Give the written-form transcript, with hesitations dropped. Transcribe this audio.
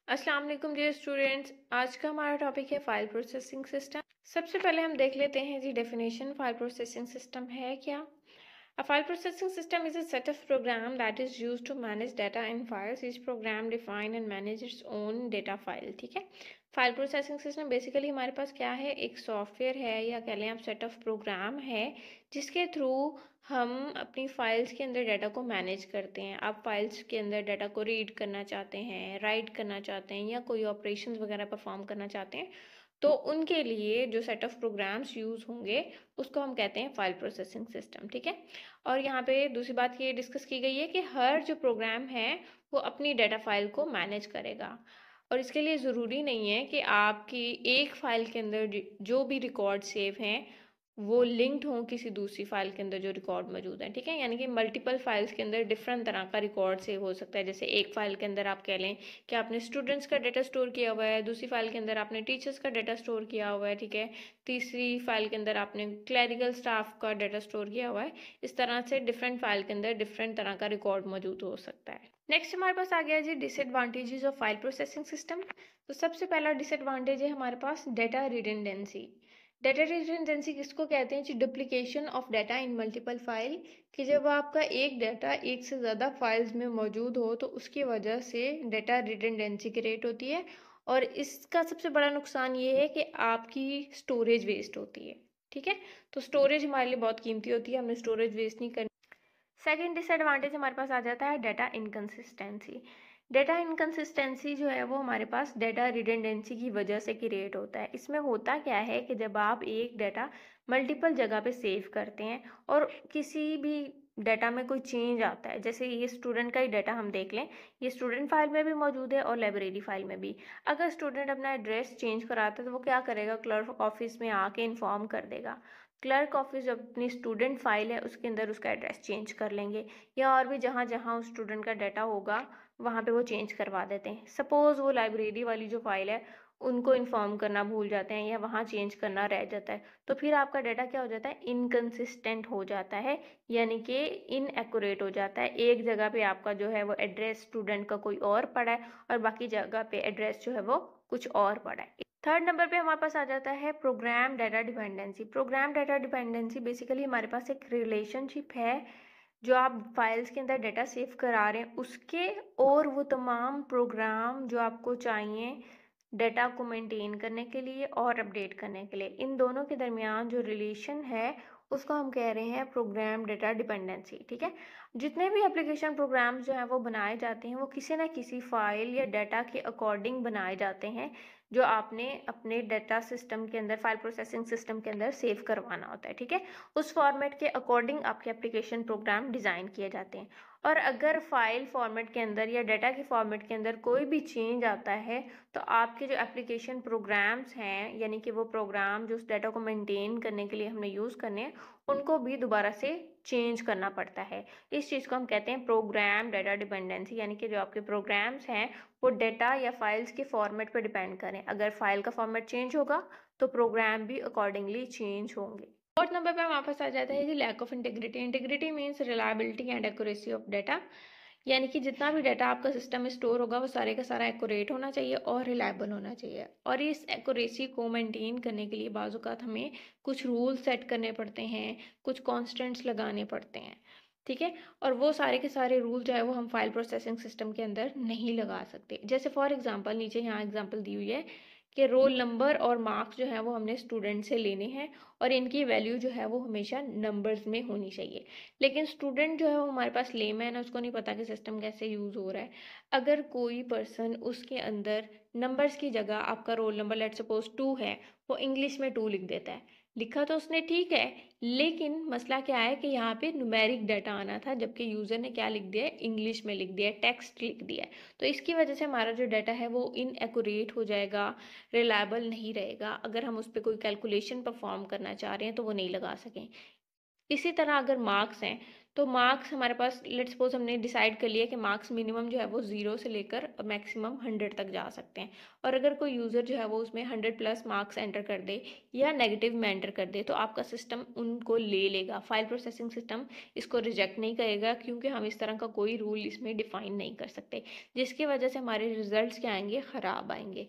अस्सलाम वालेकुम जी स्टूडेंट्स। आज का हमारा टॉपिक है फाइल प्रोसेसिंग सिस्टम। सबसे पहले हम देख लेते हैं जी डेफिनेशन। फाइल प्रोसेसिंग सिस्टम है क्या? A file processing system is a set of program that is used to manage data in files. Each program define and manage its own data file। ठीक है, फाइल प्रोसेसिंग सिस्टम बेसिकली हमारे पास क्या है, एक software है या कह लें आप सेट ऑफ प्रोग्राम है जिसके थ्रू हम अपनी फाइल्स के अंदर डाटा को मैनेज करते हैं। आप फाइल्स के अंदर डाटा को रीड करना चाहते हैं, राइट करना चाहते हैं या कोई ऑपरेशंस वगैरह परफॉर्म करना चाहते हैं, तो उनके लिए जो सेट ऑफ प्रोग्राम्स यूज़ होंगे उसको हम कहते हैं फाइल प्रोसेसिंग सिस्टम। ठीक है, और यहाँ पे दूसरी बात ये डिस्कस की गई है कि हर जो प्रोग्राम है वो अपनी डाटा फाइल को मैनेज करेगा, और इसके लिए ज़रूरी नहीं है कि आपकी एक फाइल के अंदर जो भी रिकॉर्ड सेव हैं वो लिंक्ड हों किसी दूसरी फाइल के अंदर जो रिकॉर्ड मौजूद है। ठीक है, यानी कि मल्टीपल फाइल्स के अंदर डिफरेंट तरह का रिकॉर्ड सेव हो सकता है। जैसे एक फाइल के अंदर आप कह लें कि आपने स्टूडेंट्स का डाटा स्टोर किया हुआ है, दूसरी फाइल के अंदर आपने टीचर्स का डाटा स्टोर किया हुआ है। ठीक है, तीसरी फाइल के अंदर आपने क्लैरिकल स्टाफ का डाटा स्टोर किया हुआ है। इस तरह से डिफरेंट फाइल के अंदर डिफरेंट तरह का रिकॉर्ड मौजूद हो सकता है। नेक्स्ट हमारे पास आ गया जी disadvantages of file processing system. तो सबसे पहला डिसएडवांटेज है हमारे पास डाटा रिडंडेंसी। डाटा रिडंडेंसी किसको कहते हैं जी? Duplication of data in multiple file, कि जब आपका एक डाटा एक से ज़्यादा फाइल्स में मौजूद हो तो उसकी वजह से डाटा रिडंडेंसी क्रिएट होती है, और इसका सबसे बड़ा नुकसान ये है कि आपकी स्टोरेज वेस्ट होती है। ठीक है, तो स्टोरेज हमारे लिए बहुत कीमती होती है, हमें स्टोरेज वेस्ट नहीं करनी। सेकेंड डिसएडवांटेज हमारे पास आ जाता है डाटा इनकन्सिस्टेंसी। डाटा इनकन्सिस्टेंसी जो है वो हमारे पास डाटा रिडंडेंसी की वजह से क्रिएट होता है। इसमें होता क्या है कि जब आप एक डाटा मल्टीपल जगह पे सेव करते हैं और किसी भी डाटा में कोई चेंज आता है, जैसे ये स्टूडेंट का ही डाटा हम देख लें, ये स्टूडेंट फाइल में भी मौजूद है और लाइब्रेरी फाइल में भी। अगर स्टूडेंट अपना एड्रेस चेंज कराता है तो वो क्या करेगा, क्लर्क ऑफिस में आके इन्फॉर्म कर देगा। क्लर्क ऑफिस जब अपनी स्टूडेंट फाइल है उसके अंदर उसका एड्रेस चेंज कर लेंगे, या और भी जहाँ जहाँ उस स्टूडेंट का डाटा होगा वहाँ पे वो चेंज करवा देते हैं। सपोज़ वो लाइब्रेरी वाली जो फाइल है उनको इन्फॉर्म करना भूल जाते हैं या वहाँ चेंज करना रह जाता है, तो फिर आपका डाटा क्या हो जाता है, इनकन्सिस्टेंट हो जाता है, यानी कि इनएक्यूरेट हो जाता है। एक जगह पे आपका जो है वो एड्रेस स्टूडेंट का कोई और पड़ा है और बाकी जगह पे एड्रेस जो है वो कुछ और पड़ा है। थर्ड नंबर पे हमारे पास आ जाता है program data dependency. Program data dependency basically हमारे पास एक रिलेशनशिप है जो आप फाइल्स के अंदर डाटा सेव करा रहे हैं उसके, और वो तमाम प्रोग्राम जो आपको चाहिए डाटा को मेंटेन करने के लिए और अपडेट करने के लिए, इन दोनों के दरमियान जो रिलेशन है उसको हम कह रहे हैं प्रोग्राम डाटा डिपेंडेंसी। ठीक है, जितने भी एप्लीकेशन प्रोग्राम जो हैं वो बनाए जाते हैं वो किसी ना किसी फाइल या डाटा के अकॉर्डिंग बनाए जाते हैं जो आपने अपने डाटा सिस्टम के अंदर, फाइल प्रोसेसिंग सिस्टम के अंदर सेव करवाना होता है। ठीक है, उस फॉर्मेट के अकॉर्डिंग आपके एप्लीकेशन प्रोग्राम डिज़ाइन किए जाते हैं। और अगर फाइल फॉर्मेट के अंदर या डाटा के फॉर्मेट के अंदर कोई भी चेंज आता है तो आपके जो एप्लीकेशन प्रोग्राम्स हैं, यानी कि वो प्रोग्राम जो उस डाटा को मेंटेन करने के लिए हमने यूज़ करने हैं, उनको भी दोबारा से चेंज करना पड़ता है। इस चीज़ को हम कहते हैं प्रोग्राम डाटा डिपेंडेंसी, यानी कि जो आपके प्रोग्राम्स हैं वो डाटा या फाइल्स के फॉर्मेट पर डिपेंड करें। अगर फाइल का फॉर्मेट चेंज होगा तो प्रोग्राम भी अकॉर्डिंगली चेंज होंगे। फोर्थ नंबर पे वापस आ जाता है जी lack of integrity. Integrity means reliability and accuracy of data, यानी कि जितना भी डाटा आपका सिस्टम में स्टोर होगा वो सारे का सारा एक्यूरेट होना चाहिए और रिलायबल होना चाहिए। और इस एक्यूरेसी को मेंटेन करने के लिए बाज़ औक़ात हमें कुछ रूल सेट करने पड़ते हैं, कुछ कॉन्स्टेंट्स लगाने पड़ते हैं। ठीक है, और वो सारे के सारे रूल जो है वो हम फाइल प्रोसेसिंग सिस्टम के अंदर नहीं लगा सकते। जैसे फॉर एग्जांपल नीचे यहाँ एग्जांपल दी हुई है कि रोल नंबर और मार्क्स जो है वो हमने स्टूडेंट से लेने हैं और इनकी वैल्यू जो है वो हमेशा नंबर्स में होनी चाहिए। लेकिन स्टूडेंट जो है वो हमारे पास लेमैन है, उसको नहीं पता कि सिस्टम कैसे यूज़ हो रहा है। अगर कोई पर्सन उसके अंदर नंबर्स की जगह आपका रोल नंबर लेट्स सपोज 2 है, वो इंग्लिश में 2 लिख देता है, लिखा तो उसने ठीक है, लेकिन मसला क्या है कि यहाँ पे न्यूमेरिक डाटा आना था जबकि यूज़र ने क्या लिख दिया है, इंग्लिश में लिख दिया है, टेक्स्ट लिख दिया है। तो इसकी वजह से हमारा जो डाटा है वो इनएक्यूरेट हो जाएगा, रिलायबल नहीं रहेगा। अगर हम उस पर कोई कैलकुलेशन परफॉर्म करना चाह रहे हैं तो वो नहीं लगा सकें। इसी तरह अगर मार्क्स हैं तो मार्क्स हमारे पास लेट्स सपोज हमने डिसाइड कर लिया कि मार्क्स मिनिमम जो है वो 0 से लेकर मैक्सिमम 100 तक जा सकते हैं। और अगर कोई यूज़र जो है वो उसमें 100 प्लस मार्क्स एंटर कर दे या नेगेटिव में एंटर कर दे तो आपका सिस्टम उनको ले लेगा। फाइल प्रोसेसिंग सिस्टम इसको रिजेक्ट नहीं करेगा, क्योंकि हम इस तरह का कोई रूल इसमें डिफाइन नहीं कर सकते, जिसकी वजह से हमारे रिजल्ट्स क्या आएंगे, ख़राब आएंगे।